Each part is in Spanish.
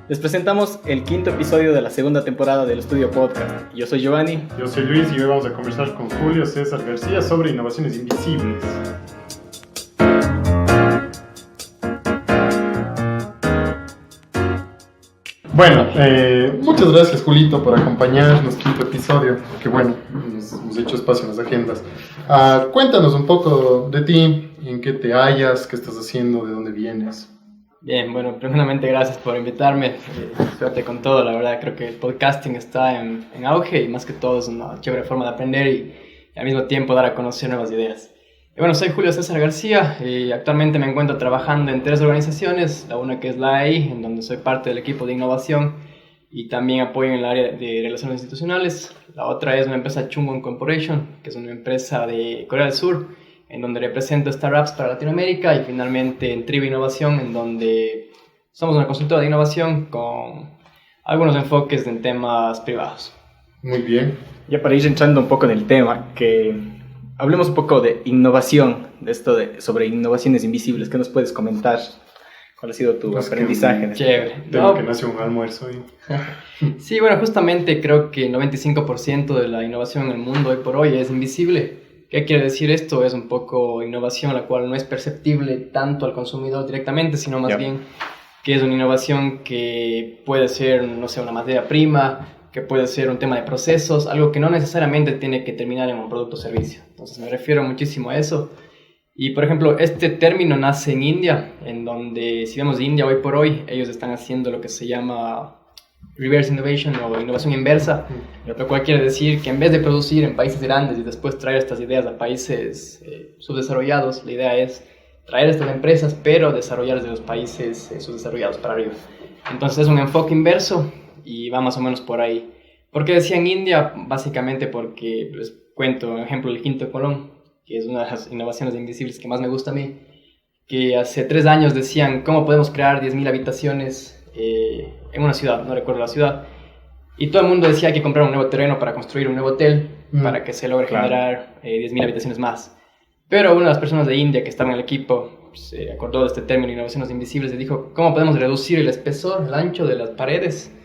Les presentamos el quinto episodio de la segunda temporada del Estudio Podcast. Yo soy Giovanni. Yo soy Luis y hoy vamos a conversar con Julio César García sobre innovaciones invisibles. Bueno, muchas gracias Julito por acompañarnos en este quinto episodio, que bueno, nos hemos hecho espacio en las agendas. Cuéntanos un poco de ti, en qué te hallas, qué estás haciendo, de dónde vienes. Bien, bueno, primeramente gracias por invitarme, suerte con todo, la verdad creo que el podcasting está en auge y más que todo es una chévere forma de aprender y al mismo tiempo dar a conocer nuevas ideas. Y bueno, soy Julio César García y actualmente me encuentro trabajando en 3 organizaciones, la una que es la AI, en donde soy parte del equipo de innovación y también apoyo en el área de relaciones institucionales. La otra es una empresa Chungon Corporation, que es una empresa de Corea del Sur, en donde represento startups para Latinoamérica, y finalmente en Tribu Innovación, en donde somos una consultora de innovación con algunos enfoques en temas privados. Muy bien. Ya para ir entrando un poco en el tema, que hablemos un poco de innovación, sobre innovaciones invisibles. ¿Qué nos puedes comentar? ¿Cuál ha sido tu aprendizaje? Chévere. Tengo que nacer un almuerzo ahí. Sí, bueno, justamente creo que el 95% de la innovación en el mundo hoy por hoy es invisible. ¿Qué quiere decir esto? Es un poco innovación la cual no es perceptible tanto al consumidor directamente, sino más bien que es una innovación que puede ser, no sé, una materia prima, que puede ser un tema de procesos, algo que no necesariamente tiene que terminar en un producto o servicio. Entonces me refiero muchísimo a eso. Y por ejemplo, este término nace en India, en donde si vemos India hoy por hoy, ellos están haciendo lo que se llama reverse innovation o innovación inversa, lo cual quiere decir que en vez de producir en países grandes y después traer estas ideas a países subdesarrollados, la idea es traer estas empresas pero desarrollar desde los países subdesarrollados para arriba. Entonces es un enfoque inverso y va más o menos por ahí. ¿Por qué decía en India? Básicamente porque, les cuento un ejemplo, el Quinto Colón, que es una de las innovaciones invisibles que más me gusta a mí, que hace 3 años decían cómo podemos crear 10.000 habitaciones en una ciudad, no recuerdo la ciudad, y todo el mundo decía hay que comprar un nuevo terreno para construir un nuevo hotel para que se logre generar 10.000 habitaciones más. Pero una de las personas de India que estaba en el equipo se acordó de este término, innovaciones invisibles, y dijo cómo podemos reducir el espesor, el ancho de las paredes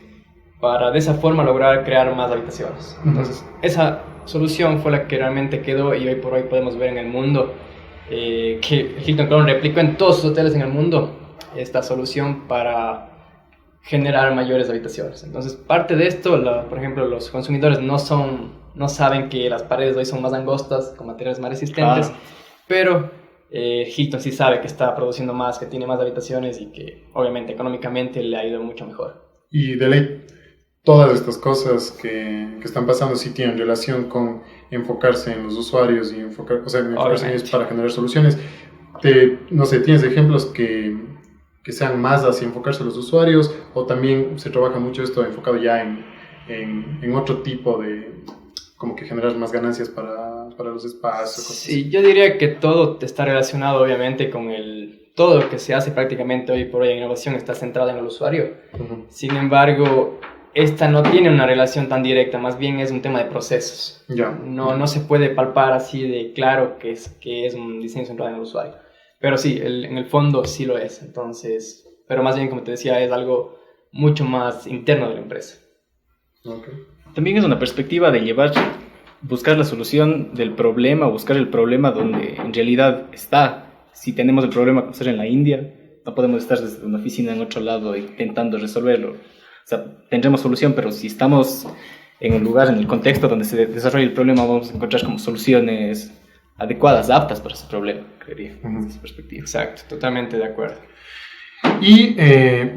para de esa forma lograr crear más habitaciones. Entonces esa solución fue la que realmente quedó y hoy por hoy podemos ver en el mundo que Hilton Crown replicó en todos sus hoteles en el mundo esta solución para generar mayores habitaciones. Entonces, parte de esto, por ejemplo, los consumidores no saben que las paredes hoy son más angostas, con materiales más resistentes, pero Hilton sí sabe que está produciendo más, que tiene más habitaciones y que obviamente económicamente le ha ido mucho mejor. Y de ley, todas estas cosas que están pasando sí tienen relación con enfocarse en los usuarios y enfocarse en ellos para generar soluciones. No sé, ¿tienes ejemplos que sean más hacia enfocarse a los usuarios, o también se trabaja mucho esto enfocado ya en otro tipo de, como que generar más ganancias para los espacios? Sí, yo diría que todo está relacionado obviamente con todo lo que se hace prácticamente hoy por hoy en innovación está centrado en el usuario. Sin embargo, esta no tiene una relación tan directa, más bien es un tema de procesos. No se puede palpar así de claro que es un diseño centrado en el usuario. Pero sí, en el fondo sí lo es. Entonces, pero más bien, como te decía, es algo mucho más interno de la empresa. También es una perspectiva de buscar la solución del problema, buscar el problema donde en realidad está. Si tenemos el problema como ser en la India, no podemos estar desde una oficina en otro lado intentando resolverlo. O sea, tendremos solución, pero si estamos en el lugar, en el contexto donde se desarrolla el problema, vamos a encontrar como soluciones adecuadas, aptas para ese problema, creería, desde esa perspectiva. Exacto, totalmente de acuerdo. Y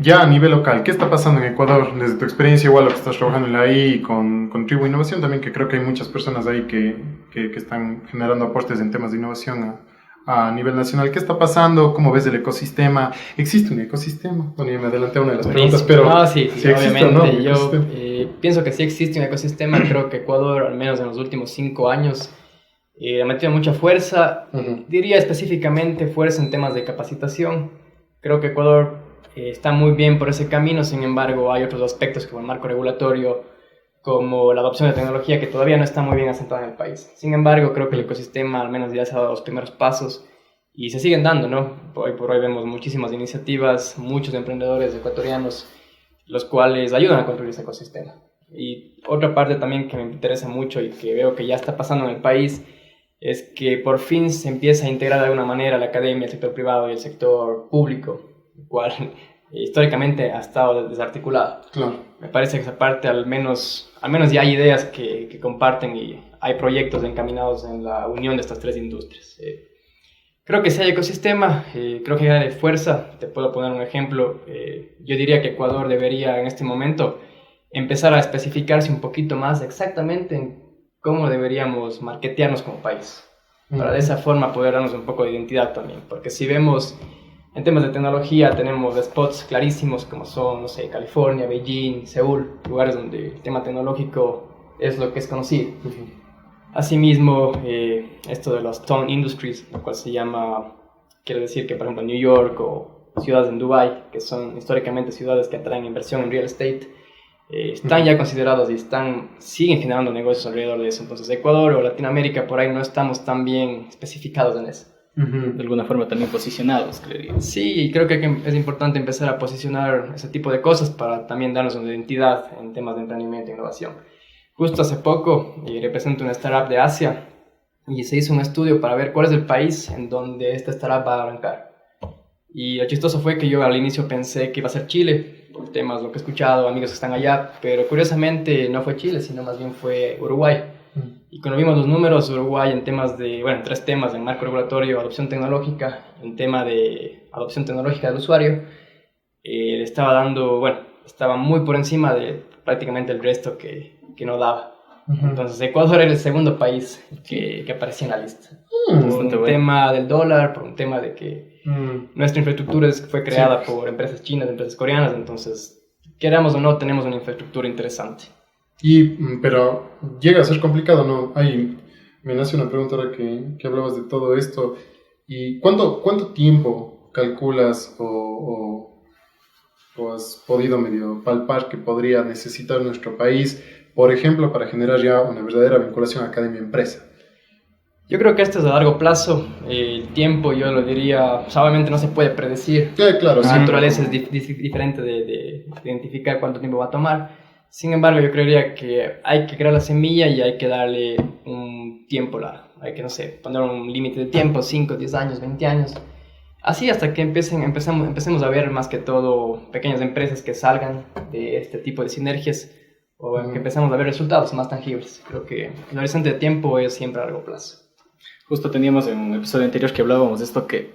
ya a nivel local, ¿qué está pasando en Ecuador? Desde tu experiencia, igual lo que estás trabajando en la AI con Tribu Innovación también, que creo que hay muchas personas ahí que están generando aportes en temas de innovación a nivel nacional. ¿Qué está pasando? ¿Cómo ves el ecosistema? ¿Existe un ecosistema? Bueno, ya me adelanté a una de las preguntas, pero no, sí, existe, obviamente. ¿no? Yo pienso que sí existe un ecosistema. Creo que Ecuador, al menos en los últimos 5 años, ha metido mucha fuerza, diría específicamente fuerza en temas de capacitación. Creo que Ecuador está muy bien por ese camino, sin embargo hay otros aspectos como el marco regulatorio, como la adopción de tecnología que todavía no está muy bien asentada en el país. Sin embargo, creo que el ecosistema al menos ya se ha dado los primeros pasos y se siguen dando, ¿no? Hoy por hoy vemos muchísimas iniciativas, muchos emprendedores ecuatorianos los cuales ayudan a construir ese ecosistema. Y otra parte también que me interesa mucho y que veo que ya está pasando en el país es que por fin se empieza a integrar de alguna manera la academia, el sector privado y el sector público, el cual históricamente ha estado desarticulado. Claro. Me parece que esa parte al menos ya hay ideas que comparten y hay proyectos encaminados en la unión de estas tres industrias. Creo que si hay ecosistema, creo que hay fuerza. Te puedo poner un ejemplo. Yo diría que Ecuador debería en este momento empezar a especificarse un poquito más exactamente en cómo deberíamos marketearnos como país, para de esa forma poder darnos un poco de identidad también, porque si vemos en temas de tecnología tenemos spots clarísimos como son, no sé, California, Beijing, Seúl, lugares donde el tema tecnológico es lo que es conocido. Asimismo, esto de los Tone Industries, lo cual se llama, quiere decir que por ejemplo New York o ciudades en Dubai, que son históricamente ciudades que atraen inversión en real estate, están ya considerados y siguen generando negocios alrededor de eso. Entonces Ecuador o Latinoamérica por ahí no estamos tan bien especificados en eso. De alguna forma también posicionados, creería. Sí, y creo que es importante empezar a posicionar ese tipo de cosas para también darnos una identidad en temas de emprendimiento e innovación. Justo hace poco represento una startup de Asia y se hizo un estudio para ver cuál es el país en donde esta startup va a arrancar. Y lo chistoso fue que yo al inicio pensé que iba a ser Chile, por temas, lo que he escuchado, amigos que están allá, pero curiosamente no fue Chile, sino más bien fue Uruguay. Y cuando vimos los números, Uruguay en temas de, bueno, en 3 temas, en marco regulatorio, adopción tecnológica, en tema de adopción tecnológica del usuario, le estaba dando, bueno, estaba muy por encima de prácticamente el resto que no daba. Entonces Ecuador era el segundo país que aparecía en la lista. Por un tema del dólar, por un tema de que nuestra infraestructura fue creada por empresas chinas, empresas coreanas, entonces, queramos o no, tenemos una infraestructura interesante. Pero llega a ser complicado, ¿no? Ahí me nace una pregunta ahora que hablabas de todo esto. ¿Y cuánto tiempo calculas o has podido medio palpar que podría necesitar nuestro país, por ejemplo, para generar ya una verdadera vinculación academia-empresa? Yo creo que esto es a largo plazo. El tiempo, yo lo diría, obviamente no se puede predecir. Claro, La naturaleza es diferente de identificar cuánto tiempo va a tomar. Sin embargo, yo creería que hay que crear la semilla y hay que darle un tiempo largo. Hay que, no sé, poner un límite de tiempo, 5, 10 años, 20 años. Así hasta que empecemos a ver más que todo pequeñas empresas que salgan de este tipo de sinergias o que empezamos a ver resultados más tangibles. Creo que el horizonte de tiempo es siempre a largo plazo. Justo teníamos en un episodio anterior que hablábamos de esto, que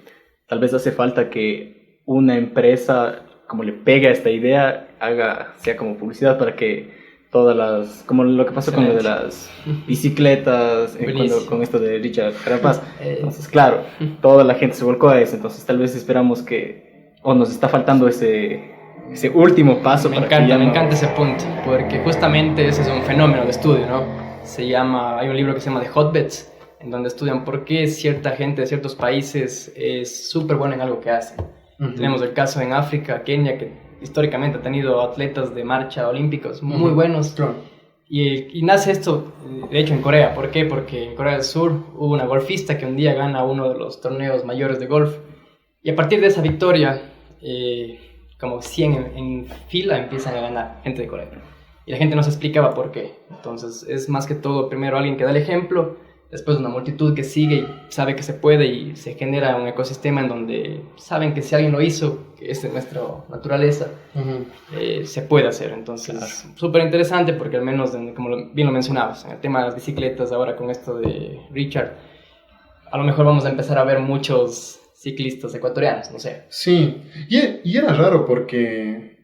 tal vez hace falta que una empresa como le pegue a esta idea, sea como publicidad para que todas las, como lo que pasó con lo de las bicicletas, con esto de Richard Carapaz. Entonces, claro, toda la gente se volcó a eso, entonces tal vez esperamos o nos está faltando ese último paso. Me encanta ese punto, porque justamente ese es un fenómeno de estudio, ¿no? Hay un libro que se llama The Hotbeds, en donde estudian por qué cierta gente de ciertos países es súper buena en algo que hacen. Tenemos el caso en África, Kenia, que históricamente ha tenido atletas de marcha olímpicos muy buenos. Y nace esto, de hecho, en Corea. ¿Por qué? Porque en Corea del Sur hubo una golfista que un día gana uno de los torneos mayores de golf. Y a partir de esa victoria, como 100 en fila empiezan a ganar gente de Corea. Y la gente no se explicaba por qué. Entonces es más que todo primero alguien que da el ejemplo, después una multitud que sigue y sabe que se puede y se genera un ecosistema en donde saben que si alguien lo hizo, que es de nuestra naturaleza, se puede hacer. Entonces, súper interesante porque al menos, como bien lo mencionabas, en el tema de las bicicletas, ahora con esto de Richard, a lo mejor vamos a empezar a ver muchos ciclistas ecuatorianos, no sé. Sí, y era raro porque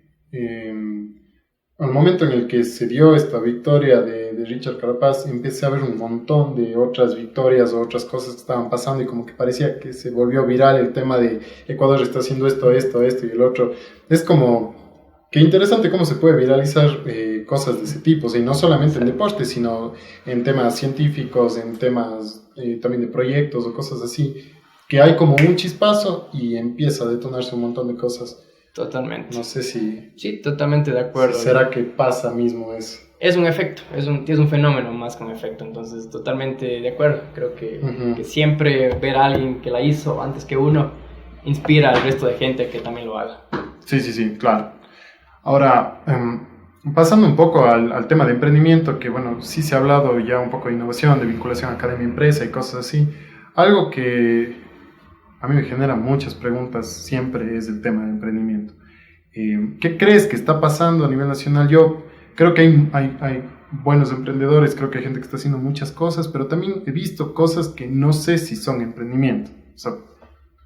al momento en el que se dio esta victoria de Richard Carapaz, empecé a ver un montón de otras victorias o otras cosas que estaban pasando y como que parecía que se volvió viral el tema de Ecuador está haciendo esto y el otro. Es como que interesante cómo se puede viralizar cosas de ese tipo, o sea, y no solamente en deporte, sino en temas científicos, en temas también de proyectos o cosas así, que hay como un chispazo y empieza a detonarse un montón de cosas. Totalmente. No sé si... Sí, totalmente de acuerdo. ¿Será que pasa mismo eso? Es un efecto, es un fenómeno más que un efecto, entonces totalmente de acuerdo. Creo que siempre ver a alguien que la hizo antes que uno inspira al resto de gente que también lo haga. Sí, claro. Ahora, pasando un poco al tema de emprendimiento, que bueno, sí se ha hablado ya un poco de innovación, de vinculación academia-empresa y cosas así. Algo que a mí me genera muchas preguntas siempre es el tema de emprendimiento. ¿Qué crees que está pasando a nivel nacional? Yo creo que hay buenos emprendedores, creo que hay gente que está haciendo muchas cosas, pero también he visto cosas que no sé si son emprendimiento. O sea,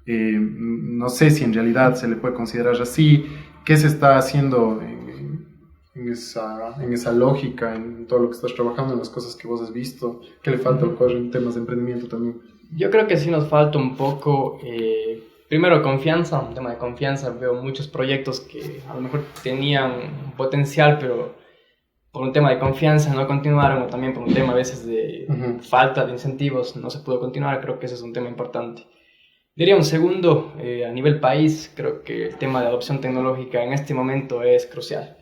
no sé si en realidad se le puede considerar así. ¿Qué se está haciendo en esa lógica, en todo lo que estás trabajando, en las cosas que vos has visto? ¿Qué le falta al cuadro en temas de emprendimiento también? Yo creo que sí nos falta un poco, primero confianza, un tema de confianza. Veo muchos proyectos que a lo mejor tenían potencial, pero por un tema de confianza no continuaron, o también por un tema a veces de falta de incentivos no se pudo continuar. Creo que ese es un tema importante. Diría un segundo, a nivel país, creo que el tema de adopción tecnológica en este momento es crucial.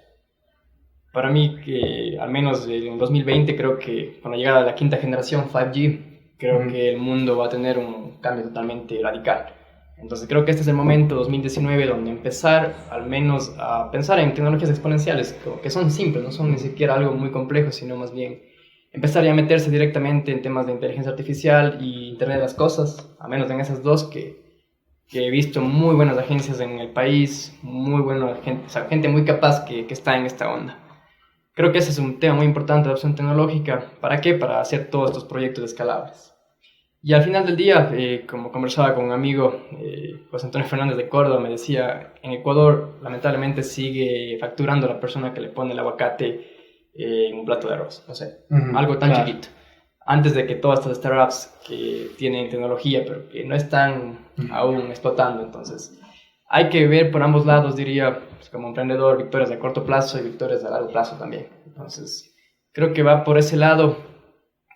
Para mí, que al menos en 2020, creo que cuando llegara la quinta generación 5G, creo que el mundo va a tener un cambio totalmente radical. Entonces creo que este es el momento, 2019, donde empezar al menos a pensar en tecnologías exponenciales, que son simples, no son ni siquiera algo muy complejo, sino más bien empezar ya a meterse directamente en temas de inteligencia artificial y Internet de las Cosas, a menos en esas dos que he visto muy buenas agencias en el país, muy buena gente, o sea, gente muy capaz que está en esta onda. Creo que ese es un tema muy importante de adopción tecnológica. ¿Para qué? Para hacer todos estos proyectos escalables. Y al final del día, como conversaba con un amigo, José Antonio Fernández de Córdoba, me decía, en Ecuador lamentablemente sigue facturando la persona que le pone el aguacate en un plato de arroz, no sé, algo tan chiquito. Antes de que todas estas startups que tienen tecnología, pero que no están aún explotando. Entonces, hay que ver por ambos lados, diría, pues, como emprendedor, victorias a corto plazo y victorias a largo plazo también. Entonces, creo que va por ese lado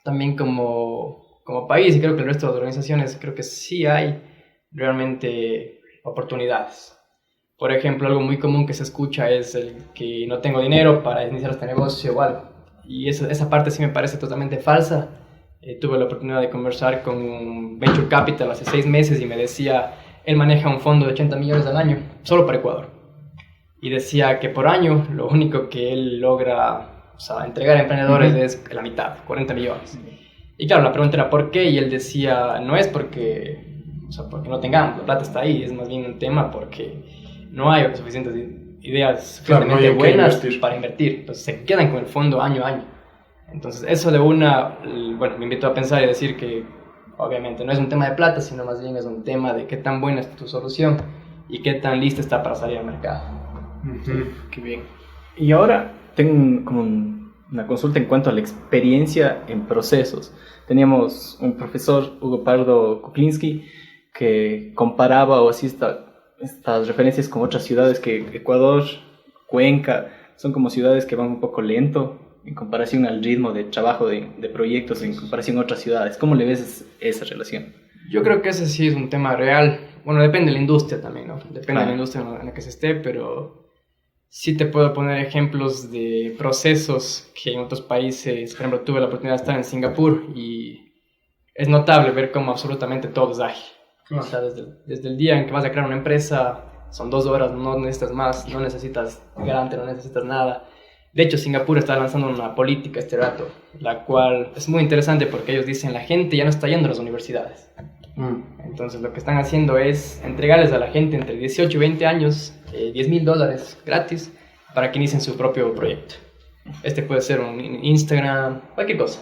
también como país, y creo que el resto de las organizaciones, creo que sí hay realmente oportunidades. Por ejemplo, algo muy común que se escucha es el que no tengo dinero para iniciar este negocio o algo. Y esa parte sí me parece totalmente falsa. Tuve la oportunidad de conversar con un Venture Capital hace 6 meses y me decía, él maneja un fondo de 80 millones al año, solo para Ecuador. Y decía que por año lo único que él logra, o sea, entregar a emprendedores es la mitad, 40 millones. Y claro, la pregunta era ¿por qué? Y él decía, no es porque no tengamos, la plata está ahí, es más bien un tema porque no hay suficientes ideas realmente buenas para invertir. Entonces se quedan con el fondo año a año. Entonces eso de bueno, me invitó a pensar y decir que obviamente no es un tema de plata, sino más bien es un tema de qué tan buena es tu solución y qué tan lista está para salir al mercado. Qué bien. Y ahora tengo como una consulta en cuanto a la experiencia en procesos. Teníamos un profesor, Hugo Pardo Kuklinski, que comparaba o así estas referencias con otras ciudades que Ecuador, Cuenca, son como ciudades que van un poco lento en comparación al ritmo de trabajo de proyectos en comparación a otras ciudades. ¿Cómo le ves esa relación? Yo creo que ese sí es un tema real. Bueno, depende de la industria también, ¿no? Depende de la industria en la que se esté, pero sí te puedo poner ejemplos de procesos que en otros países. Por ejemplo, tuve la oportunidad de estar en Singapur y es notable ver cómo absolutamente todo es ágil. O sea, desde el día en que vas a crear una empresa, son 2 horas, no necesitas más, no necesitas garante, no necesitas nada. De hecho, Singapur está lanzando una política este rato, la cual es muy interesante porque ellos dicen la gente ya no está yendo a las universidades. Entonces lo que están haciendo es entregarles a la gente entre 18 y 20 años $10,000 gratis para que inicien su propio proyecto. Este puede ser un Instagram, cualquier cosa.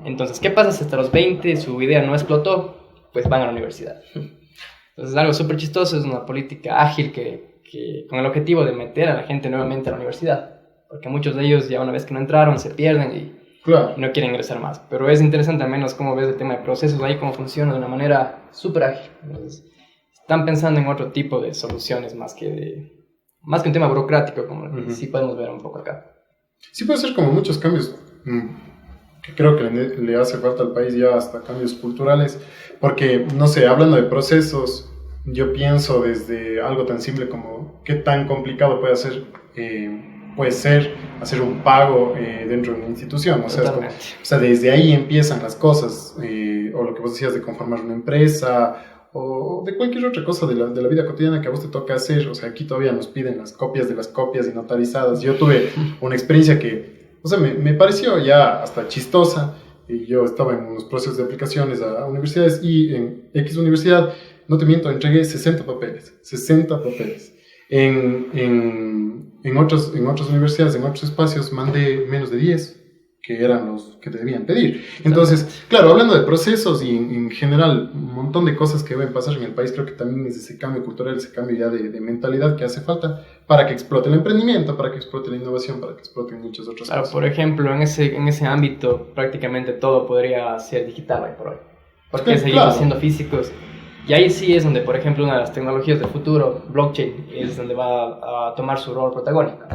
Entonces, ¿qué pasa si hasta los 20 su idea no explotó? Pues van a la universidad. Entonces, algo súper chistoso, es una política ágil que con el objetivo de meter a la gente nuevamente a la universidad. Porque muchos de ellos ya una vez que no entraron se pierden y no quieren ingresar más. Pero es interesante al menos cómo ves el tema de procesos ahí, cómo funciona de una manera súper ágil. Entonces, están pensando en otro tipo de soluciones más que un tema burocrático, como el que sí podemos ver un poco acá. Sí puede ser como muchos cambios que creo que le hace falta al país ya, hasta cambios culturales, porque, no sé, hablando de procesos, yo pienso desde algo tan simple como qué tan complicado puede ser hacer un pago dentro de una institución. O sea, desde ahí empiezan las cosas, o lo que vos decías de conformar una empresa, o de cualquier otra cosa de la vida cotidiana que a vos te toca hacer. O sea, aquí todavía nos piden las copias de las copias y notarizadas. Yo tuve una experiencia que, o sea, me pareció ya hasta chistosa. Y yo estaba en unos procesos de aplicaciones a universidades y en X universidad, no te miento, entregué 60 papeles. 60 papeles. En otras universidades, en otros espacios, mandé menos de 10, que eran los que te debían pedir. Entonces, claro, hablando de procesos y en general un montón de cosas que deben pasar en el país, creo que también es ese cambio cultural, ese cambio ya de mentalidad que hace falta para que explote el emprendimiento, para que explote la innovación, para que exploten muchas otras cosas. Por ejemplo, en ese ámbito prácticamente todo podría ser digital hoy por hoy. Porque seguimos siendo físicos. Y ahí sí es donde, por ejemplo, una de las tecnologías del futuro, blockchain, es donde va a tomar su rol protagónico.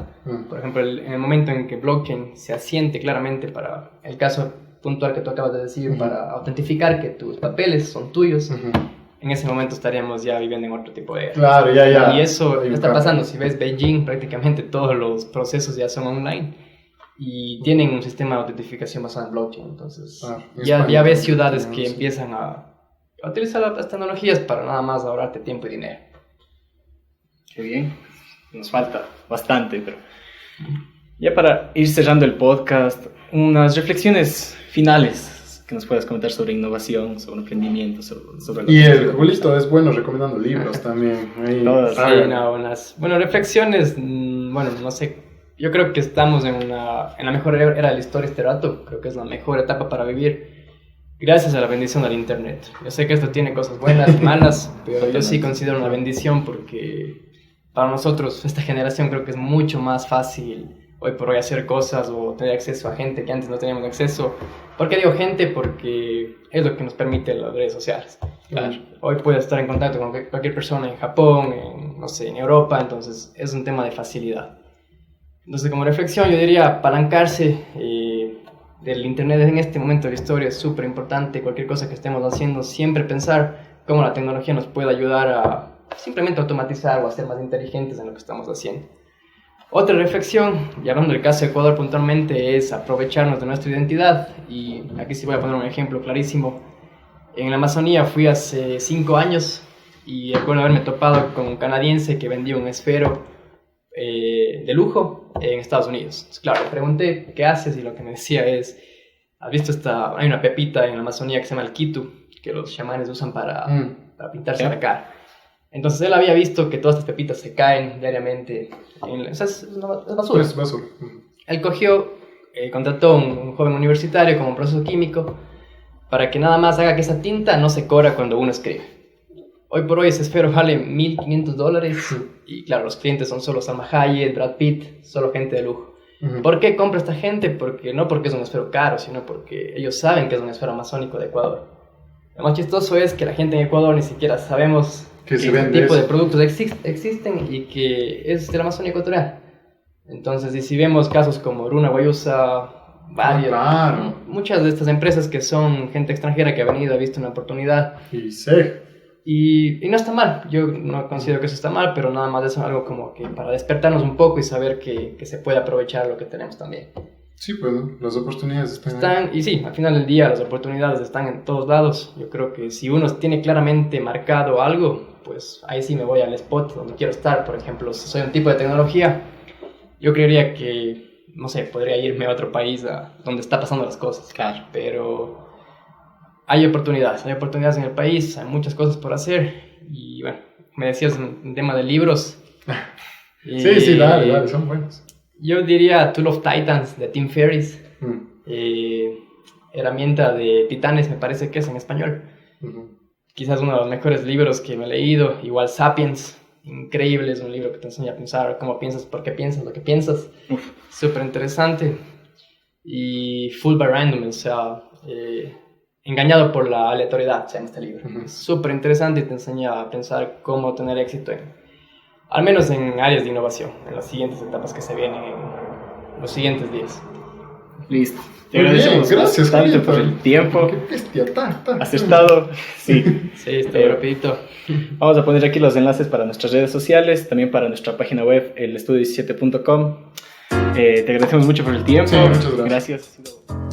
Por ejemplo, en el momento en que blockchain se asiente claramente para el caso puntual que tú acabas de decir, para autentificar que tus papeles son tuyos, en ese momento estaríamos ya viviendo en otro tipo de... Claro, ya. Y eso está pasando. Si ves Beijing, prácticamente todos los procesos ya son online y tienen un sistema de autentificación basado en blockchain. Entonces, ya ves ciudades que empiezan a utilizar las tecnologías para nada más ahorrarte tiempo y dinero. Qué bien. Nos falta bastante, pero ya para ir cerrando el podcast, unas reflexiones finales que nos puedas comentar sobre innovación, sobre emprendimiento, sobre y el Julito es bueno recomendando libros también. Bueno, reflexiones, bueno, no sé, yo creo que estamos en la mejor era de la historia este rato, creo que es la mejor etapa para vivir. Gracias a la bendición del internet. Yo sé que esto tiene cosas buenas y malas, pero yo sí considero una bendición porque para nosotros, esta generación, creo que es mucho más fácil hoy por hoy hacer cosas o tener acceso a gente que antes no teníamos acceso. ¿Por qué digo gente? Porque es lo que nos permite las redes sociales. Claro. Hoy puedes estar en contacto con cualquier persona en Japón, en Europa, entonces es un tema de facilidad. Entonces, como reflexión, yo diría apalancarse del internet en este momento de la historia es súper importante. Cualquier cosa que estemos haciendo, siempre pensar cómo la tecnología nos puede ayudar a simplemente automatizar o a ser más inteligentes en lo que estamos haciendo. Otra reflexión, y hablando del caso de Ecuador puntualmente, es aprovecharnos de nuestra identidad. Y aquí sí voy a poner un ejemplo clarísimo. En la Amazonía fui hace 5 años y recuerdo haberme topado con un canadiense que vendía un esfero de lujo en Estados Unidos. Entonces, claro, le pregunté qué haces y lo que me decía es, ¿has visto hay una pepita en la Amazonía que se llama el quitu, que los chamanes usan para pintarse la cara? Entonces él había visto que todas estas pepitas se caen diariamente, o sea, es basura. Es basura. Él contrató un joven universitario como un proceso químico para que nada más haga que esa tinta no se corra cuando uno escribe. Hoy por hoy ese esfero vale $1,500 y claro, los clientes son solo Salma Hayek, Brad Pitt, solo gente de lujo. ¿Por qué compra esta gente? No porque es un esfero caro, sino porque ellos saben que es un esfero amazónico de Ecuador. Lo más chistoso es que la gente en Ecuador ni siquiera sabemos que ese tipo de productos existen y que es de la Amazonía ecuatoriana. Entonces, y si vemos casos como Runa Guayusa, muchas de estas empresas que son gente extranjera que ha venido, ha visto una oportunidad. Y no está mal, yo no considero que eso está mal, pero nada más es algo como que para despertarnos un poco y saber que se puede aprovechar lo que tenemos también. Sí, pues las oportunidades están ahí. Y sí, al final del día las oportunidades están en todos lados. Yo creo que si uno tiene claramente marcado algo, pues ahí sí me voy al spot donde quiero estar. Por ejemplo, si soy un tipo de tecnología, yo creería que, no sé, podría irme a otro país donde está pasando las cosas. Claro. Pero hay oportunidades en el país, hay muchas cosas por hacer. Y bueno, me decías un tema de libros. Sí, dale, son buenos. Yo diría Tool of Titans de Tim Ferriss. Herramienta de Titanes, me parece que es en español. Quizás uno de los mejores libros que me he leído. Igual Sapiens, increíble, es un libro que te enseña a pensar cómo piensas, por qué piensas lo que piensas. Súper interesante. Y Fooled by Random, o sea, engañado por la aleatoriedad, se llama este libro. Súper interesante y te enseña a pensar cómo tener éxito al menos en áreas de innovación, en las siguientes etapas que se vienen en los siguientes días. Listo. Te agradecemos bastante por el tiempo. Qué bestia, has estado. Sí, estoy rapidito. Vamos a poner aquí los enlaces para nuestras redes sociales, también para nuestra página web, elestudio17.com. Te agradecemos mucho por el tiempo. Sí, muchas gracias. Gracias.